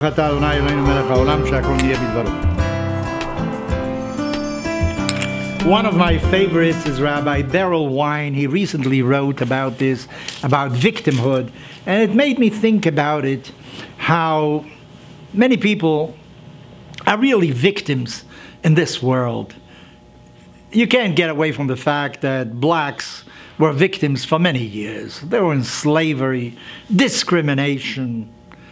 אתה אדוני אלוהינו מלך העולם שהכל נהיה בדברו. One of my favorites is Rabbi Brener. He recently wrote about this, about victimhood, and it made me think about it, how many people are really victims in this world. You can't get away from the fact that blacks were victims for many years. They were in slavery, discrimination,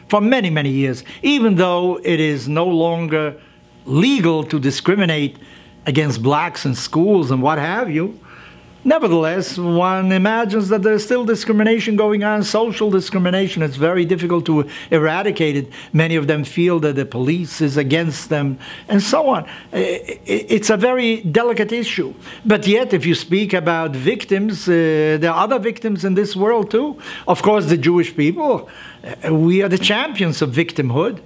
for many, many years, even though it is no longer legal to discriminate against blacks in schools and what have you. Nevertheless, one imagines that there's still discrimination going on, social discrimination. It's very difficult to eradicate it. Many of them feel that the police is against them, and so on. It's a very delicate issue. But yet, if you speak about victims, there are other victims in this world too. Of course, the Jewish people, we are the champions of victimhood.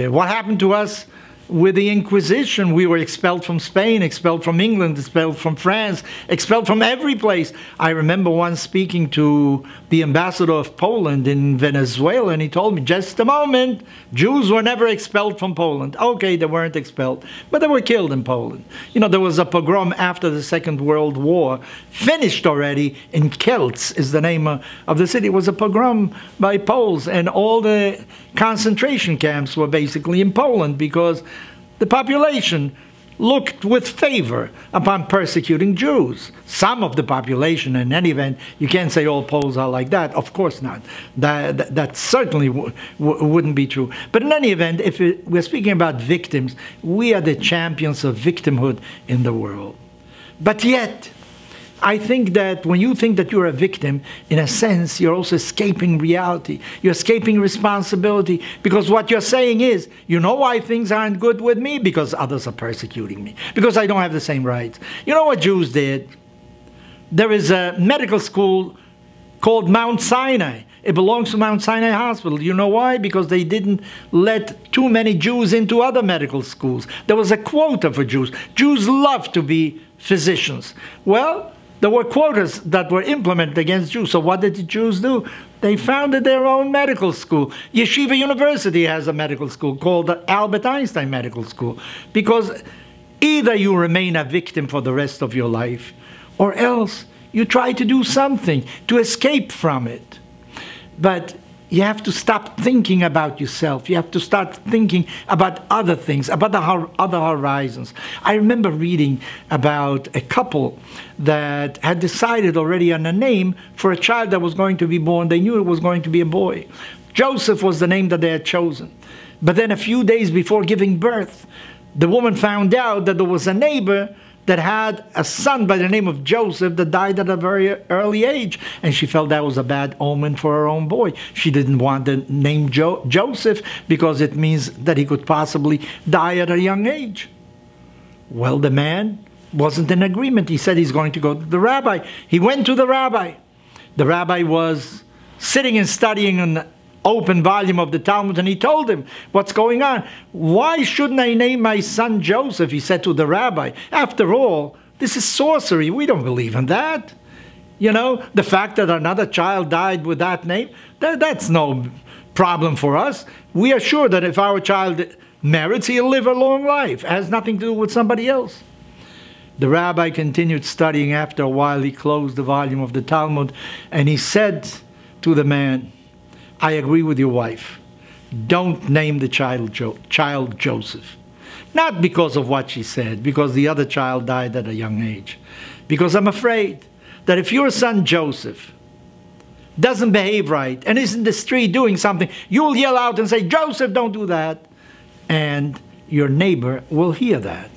What happened to us with the Inquisition? We were expelled from Spain, expelled from England, expelled from France, expelled from every place. I remember once speaking to the ambassador of Poland in Venezuela, and he told me, just a moment, Jews were never expelled from Poland. Okay, they weren't expelled, but they were killed in Poland. You know, there was a pogrom after the Second World War, finished already, in Kielce is the name of the city. It was a pogrom by Poles, and all the concentration camps were basically in Poland because the population looked with favor upon persecuting Jews. Some of the population, in any event, you can't say all Poles are like that. Of course not. That certainly wouldn't be true. But in any event, if we're speaking about victims, we are the champions of victimhood in the world. But yet, I think that when you think that you're a victim, in a sense, you're also escaping reality. You're escaping responsibility, because what you're saying is, you know why things aren't good with me? Because others are persecuting me, because I don't have the same rights. You know what Jews did? There is a medical school called Mount Sinai. It belongs to Mount Sinai Hospital. You know why? Because they didn't let too many Jews into other medical schools. There was a quota for Jews. Jews love to be physicians. Well, there were quotas that were implemented against Jews. So what did the Jews do? They founded their own medical school. Yeshiva University has a medical school called the Albert Einstein Medical School. Because either you remain a victim for the rest of your life, or else you try to do something to escape from it. But you have to stop thinking about yourself. You have to start thinking about other things, about the other horizons. I remember reading about a couple that had decided already on a name for a child that was going to be born. They knew it was going to be a boy. Joseph was the name that they had chosen. But then a few days before giving birth, the woman found out that there was a neighbor that had a son by the name of Joseph that died at a very early age. And she felt that was a bad omen for her own boy. She didn't want the name Joseph because it means that he could possibly die at a young age. Well, the man wasn't in agreement. He said he's going to go to the rabbi. He went to the rabbi. The rabbi was sitting and studying an open volume of the Talmud, and he told him what's going on. Why shouldn't I name my son Joseph? He said to the rabbi. After all, this is sorcery. We don't believe in that. You know, the fact that another child died with that name, that's no problem for us. We are sure that if our child merits, he'll live a long life. It has nothing to do with somebody else. The rabbi continued studying. After a while, he closed the volume of the Talmud, and he said to the man, I agree with your wife. Don't name the child Joseph. Not because of what she said, because the other child died at a young age. Because I'm afraid that if your son Joseph doesn't behave right and is in the street doing something, you'll yell out and say, Joseph, don't do that. And your neighbor will hear that.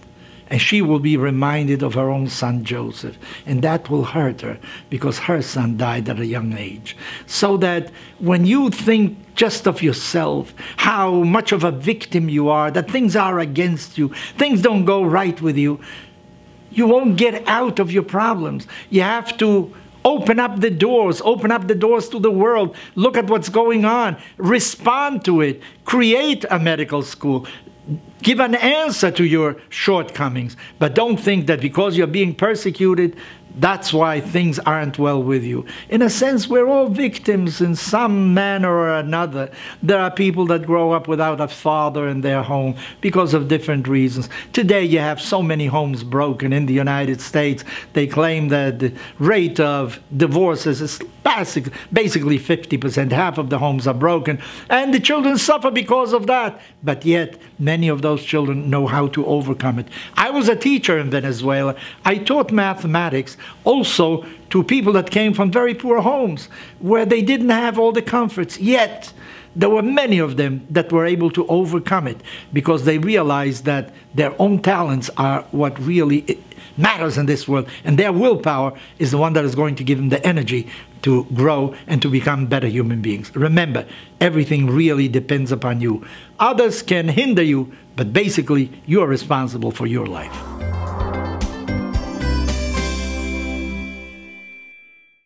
And she will be reminded of her own son Joseph. And that will hurt her because her son died at a young age. So that when you think just of yourself, how much of a victim you are, that things are against you, things don't go right with you, you won't get out of your problems. You have to open up the doors to the world, look at what's going on, respond to it, create a medical school, give an answer to your shortcomings. But don't think that because you're being persecuted, That's why things aren't well with you. In a sense, we're all victims in some manner or another. There are people that grow up without a father in their home because of different reasons. Today, you have so many homes broken in the United States. They claim that the rate of divorces is basically 50%. Half of the homes are broken, and the children suffer because of that. But yet, many of those children know how to overcome it. I was a teacher in Venezuela. I taught mathematics also to people that came from very poor homes where they didn't have all the comforts. Yet, there were many of them that were able to overcome it because they realized that their own talents are what really matters in this world, and their willpower is the one that is going to give them the energy to grow and to become better human beings. Remember, everything really depends upon you. Others can hinder you, but basically, you are responsible for your life.